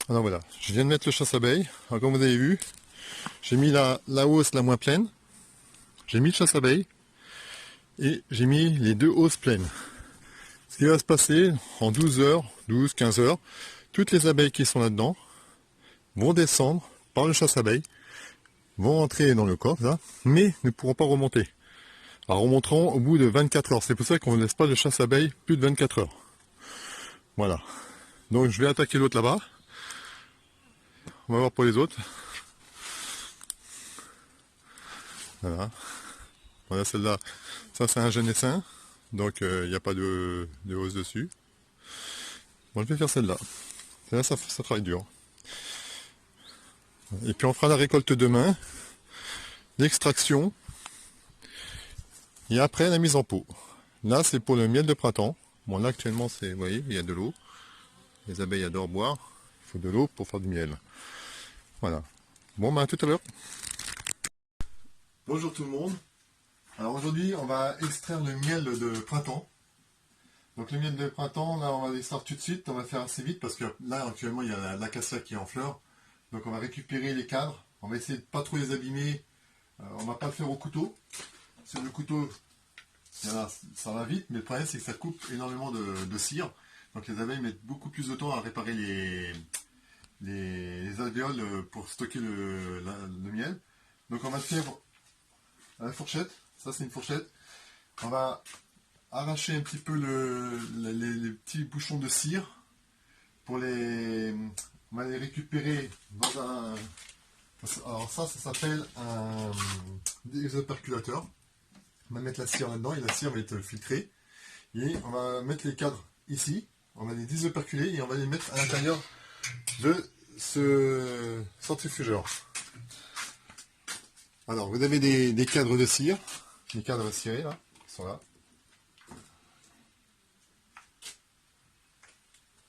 Alors voilà, je viens de mettre le chasse-abeille. Alors comme vous avez vu, j'ai mis la hausse la moins pleine, j'ai mis le chasse-abeille et j'ai mis les deux hausses pleines. Ce qui va se passer en 12 heures, 12, 15 heures, toutes les abeilles qui sont là-dedans vont descendre par le chasse-abeille, vont entrer dans le corps, là, mais ne pourront pas remonter. Alors remonteront au bout de 24 heures. C'est pour ça qu'on ne laisse pas le chasse-abeille plus de 24 heures. Voilà. Donc je vais attaquer l'autre là-bas. On va voir pour les autres. Voilà. Voilà celle-là. Ça c'est un jeune essaim. Donc il n'y a pas de hausse dessus. Bon, je vais faire celle-là. Celle-là ça travaille dur. Et puis on fera la récolte demain. L'extraction. Et après la mise en pot. Là c'est pour le miel de printemps. Bon là actuellement c'est, vous voyez, il y a de l'eau. Les abeilles adorent boire. Il faut de l'eau pour faire du miel. Voilà. Bon ben à tout à l'heure. Bonjour tout le monde. Alors aujourd'hui on va extraire le miel de printemps. Donc le miel de printemps, là on va l'extraire tout de suite, on va faire assez vite parce que là actuellement il y a l'acacia qui est en fleurs. Donc on va récupérer les cadres, on va essayer de pas trop les abîmer, on va pas le faire au couteau. Sur le couteau, ça va vite, mais le problème c'est que ça coupe énormément de cire. Donc les abeilles mettent beaucoup plus de temps à réparer les alvéoles pour stocker le miel. Donc on va le faire à la fourchette, ça c'est une fourchette. On va arracher un petit peu les petits bouchons de cire pour on va les récupérer dans un, alors ça s'appelle un désoperculateur. On va mettre la cire là-dedans et la cire va être filtrée et on va mettre les cadres ici, on va les désoperculer et on va les mettre à l'intérieur de ce centrifugeur. Alors vous avez des cadres de cire, des cadres cirés là, qui sont là.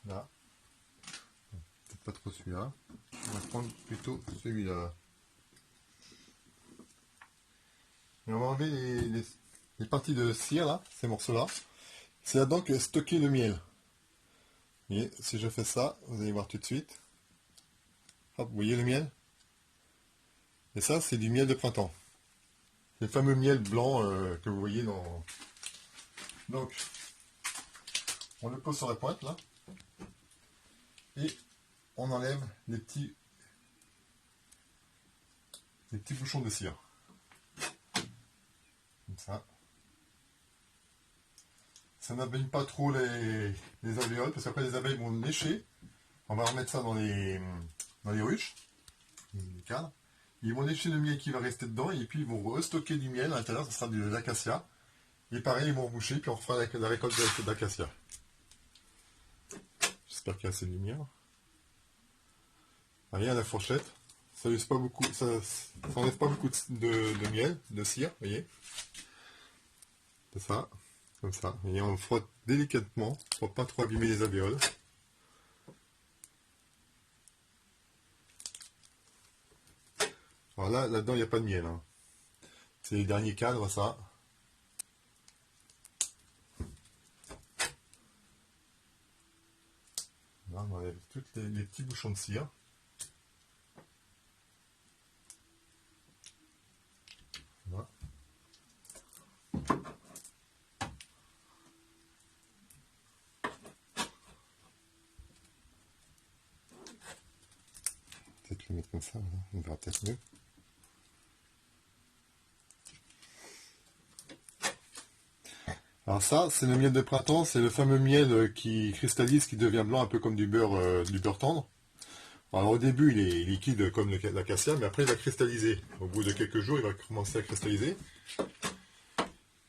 Là. Peut-être pas trop celui-là. On va prendre plutôt celui-là. Et on va enlever les parties de cire là, ces morceaux-là. C'est là-dedans que est stocké le miel. Et si je fais ça, vous allez voir tout de suite. Hop, vous voyez le miel? Et ça, c'est du miel de printemps. C'est le fameux miel blanc que vous voyez dans... Donc, on le pose sur la pointe là. Et on enlève les petits bouchons de cire. Comme ça. Ça n'abîme pas trop les alvéoles, parce qu'après les abeilles vont lécher. On va remettre ça dans les ruches, les cadres. Ils vont lécher le miel qui va rester dedans, et puis ils vont restocker du miel à l'intérieur, ça sera de l'acacia. Et pareil, ils vont reboucher, puis on refera la récolte d'acacia. J'espère qu'il y a assez de lumière. Rien à la fourchette. Ça n'enlève pas beaucoup, de miel, de cire, vous voyez. C'est ça, comme ça. Et on frotte délicatement pour pas trop abîmer les alvéoles. Alors là-dedans, il n'y a pas de miel. Hein. C'est les derniers cadres, ça. Là, on enlève tous les petits bouchons de cire. Voilà. Peut-être le mettre comme ça, voilà. On verra peut-être mieux. Alors ça, c'est le miel de printemps, c'est le fameux miel qui cristallise, qui devient blanc un peu comme du beurre tendre. Alors au début, il est liquide comme l'acacia, mais après il va cristalliser. Au bout de quelques jours, il va commencer à cristalliser.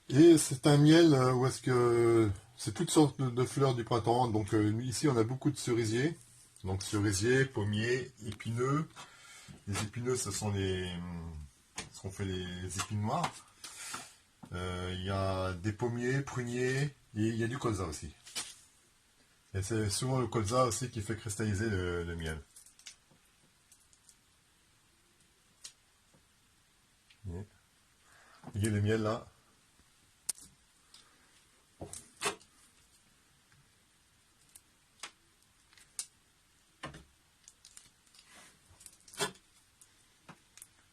Et c'est un miel où est-ce que c'est toutes sortes de fleurs du printemps. Donc ici, on a beaucoup de cerisiers. Donc cerisiers, pommiers, épineux. Les épineux, ce sont ce qu'on fait les épines noires. Il y a des pommiers, pruniers, et il y a du colza aussi. Et c'est souvent le colza aussi qui fait cristalliser le miel. Vous voyez le miel là.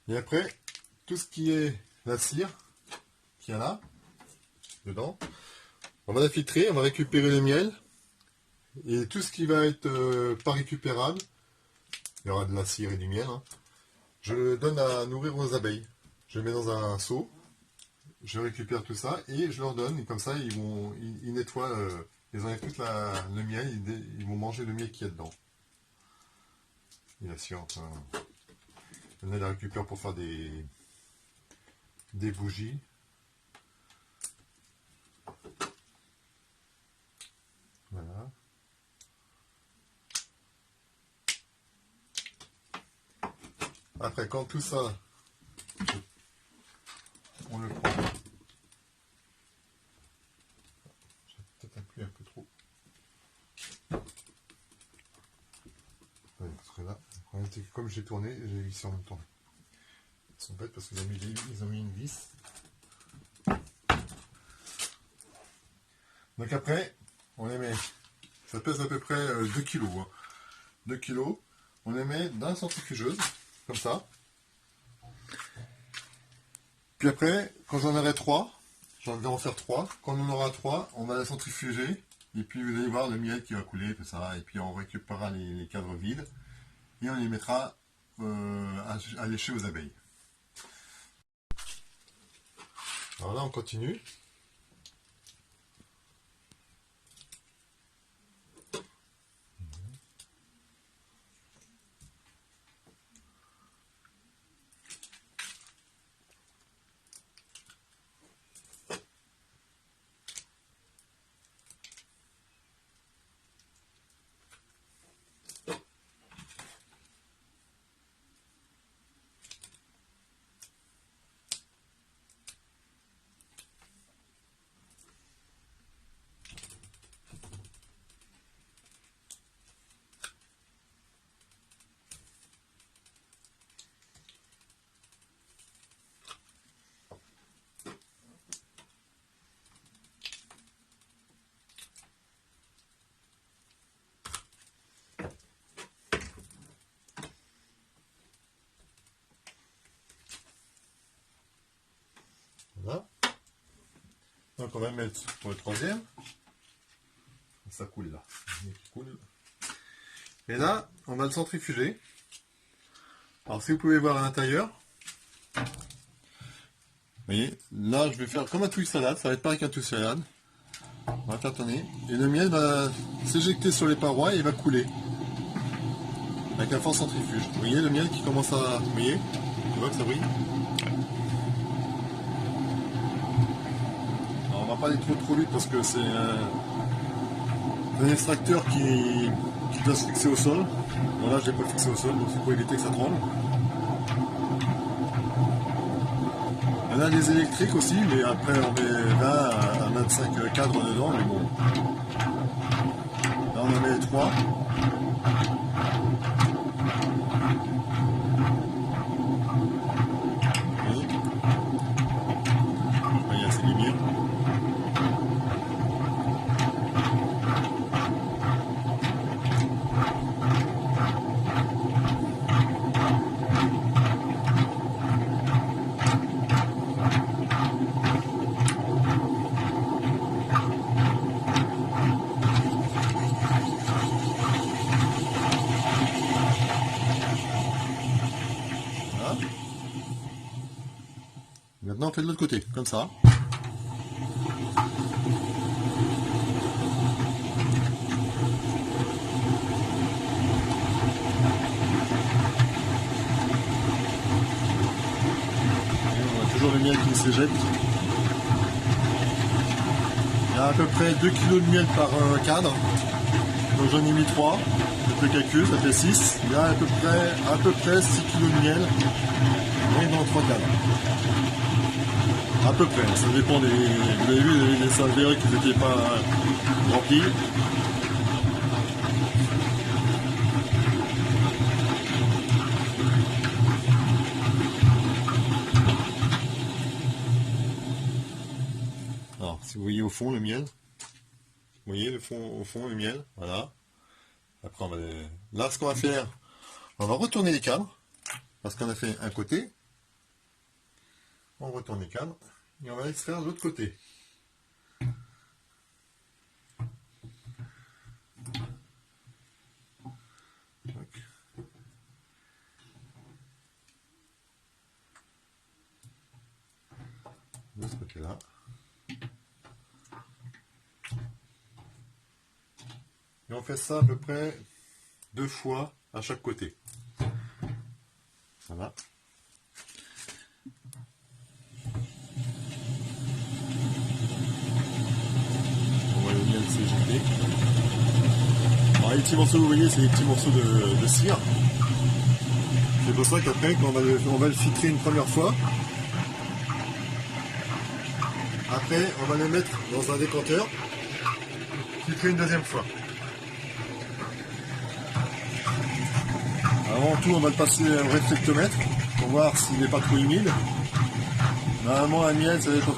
Et après, tout ce qui est la cire qu'il y a là, dedans, on va la filtrer, on va récupérer le miel. Et tout ce qui va être pas récupérable, il y aura de la cire et du miel, hein, je le donne à nourrir aux abeilles. Je le mets dans un seau, je récupère tout ça et je leur donne. Et comme ça, ils nettoient, ils enlèvent tout le miel, ils vont manger le miel qu'il y a dedans. Et la cire, enfin, on la récupère pour faire des bougies. Voilà. Après, quand tout ça, on le prend. J'ai peut-être appuyé un peu trop. Ouais, parce que là, le problème c'est que comme j'ai tourné, j'ai vissé en même temps. Ils sont bêtes parce qu'ils ont mis une vis. Donc après, on les met, ça pèse à peu près 2 kg. Hein. 2 kg. On les met dans la centrifugeuse, comme ça. Puis après, quand j'en aurai 3, j'en vais en faire 3. Quand on en aura 3, on va la centrifuger. Et puis vous allez voir le miel qui va couler, tout ça. Et puis on récupérera les cadres vides. Et on les mettra à lécher aux abeilles. Alors là, on continue. Voilà. Donc on va mettre pour le troisième. Ça coule là. Et là, on va le centrifuger. Alors si vous pouvez voir à l'intérieur, vous voyez, là je vais faire comme un touille salade, ça va être pareil qu'un touille salade. On va tâtonner. Et le miel va s'éjecter sur les parois et il va couler. Avec un fort centrifuge. Vous voyez le miel qui commence à... Vous voyez? Tu vois que ça brille? Alors on va pas aller trop vite parce que c'est un extracteur qui doit se fixer au sol. Voilà, je l'ai pas fixé au sol, donc c'est pour éviter que ça tremble. On a des électriques aussi, mais après on met 20 à 25 cadres dedans, mais bon. Là on en met 3. Il y a ces lumières. Maintenant on fait de l'autre côté, comme ça. Et on a toujours le miel qui s'éjecte. Il y a à peu près 2 kg de miel par cadre. Donc j'en ai mis 3. Faites le calcul, ça fait 6. Il y a à peu près 6 kg de miel. Et dans 3 cadres. À peu près, ça dépend des... Vous avez vu, les salvères qui n'étaient pas remplis. Alors, si vous voyez au fond le miel, vous voyez au fond le miel, voilà. Après, on va... Là, ce qu'on va faire, on va retourner les cadres, parce qu'on a fait un côté, On retourne les cadres et on va extraire de l'autre côté. De ce côté-là. Et on fait ça à peu près 2 fois à chaque côté. Voilà. On va le miel CGT. Alors les petits morceaux, vous voyez, c'est des petits morceaux de cire. C'est pour ça qu'après, quand on va le filtrer une première fois, après on va le mettre dans un décanteur, filtrer une deuxième fois. Avant tout, on va le passer au réflectomètre pour voir s'il n'est pas trop humide. Normalement, un miel, ça va être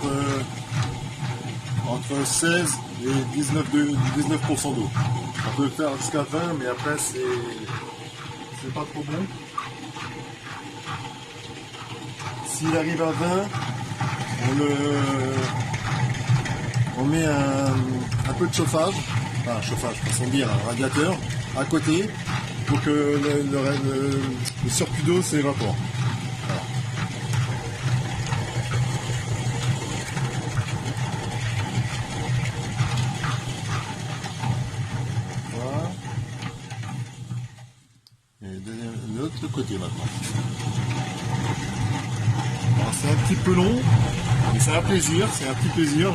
entre 16 et 19% d'eau. On peut le faire jusqu'à 20, mais après, c'est pas trop bon. S'il arrive à 20, on met un peu de chauffage, enfin chauffage, façon de dire, un radiateur à côté pour que le surplus d'eau s'évapore. Voilà. Voilà. Et de l'autre côté maintenant. C'est un petit peu long, mais c'est un plaisir, c'est un petit plaisir.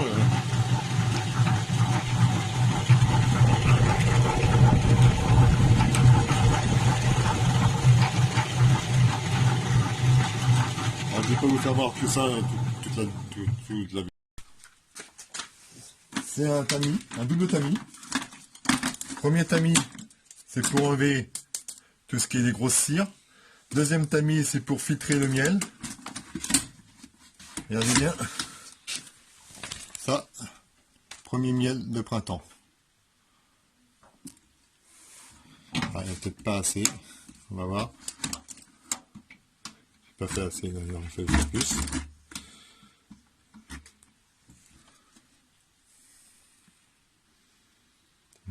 Alors, je ne vais pas vous faire voir tout ça toute la vidéo. C'est un tamis, un double tamis. Premier tamis, c'est pour enlever tout ce qui est des grosses cires. Deuxième tamis, c'est pour filtrer le miel. Regardez bien. Ça, premier miel de printemps. Ah, il n'y a peut-être pas assez. On va voir. J'ai pas fait assez d'ailleurs, on fait plus.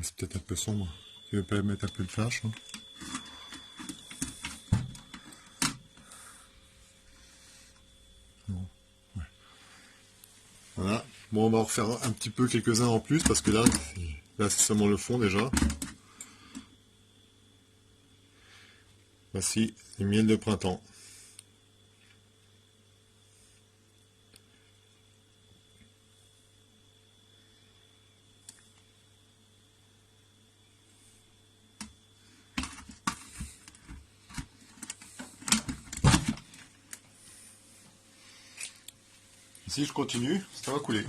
C'est peut-être un peu sombre. Tu veux pas mettre un peu de flash, hein? Non. Ouais. Voilà. Bon, on va en refaire un petit peu quelques-uns en plus parce que là c'est seulement le fond déjà. Voici les miels de printemps. Si je continue, ça va couler.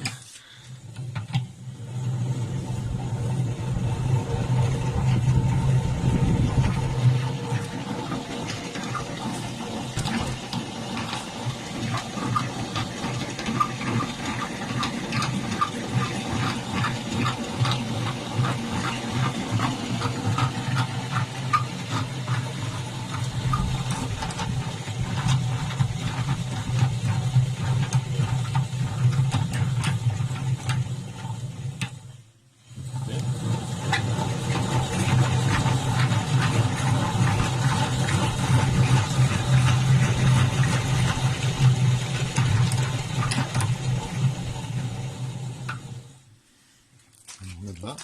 Là.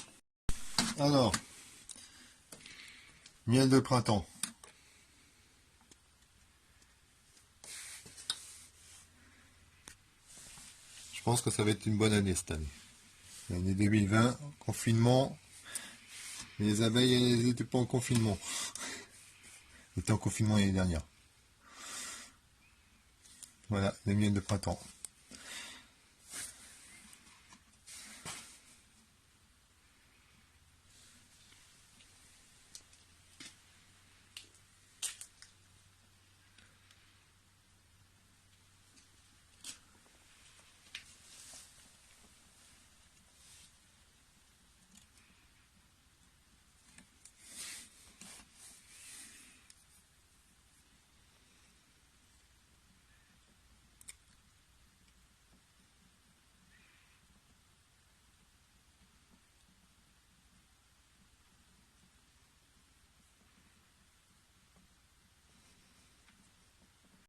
Alors, miel de printemps. Je pense que ça va être une bonne année cette année. L'année 2020, confinement. Les abeilles, elles n'étaient pas en confinement. Elles étaient en confinement l'année dernière. Voilà, le miel de printemps.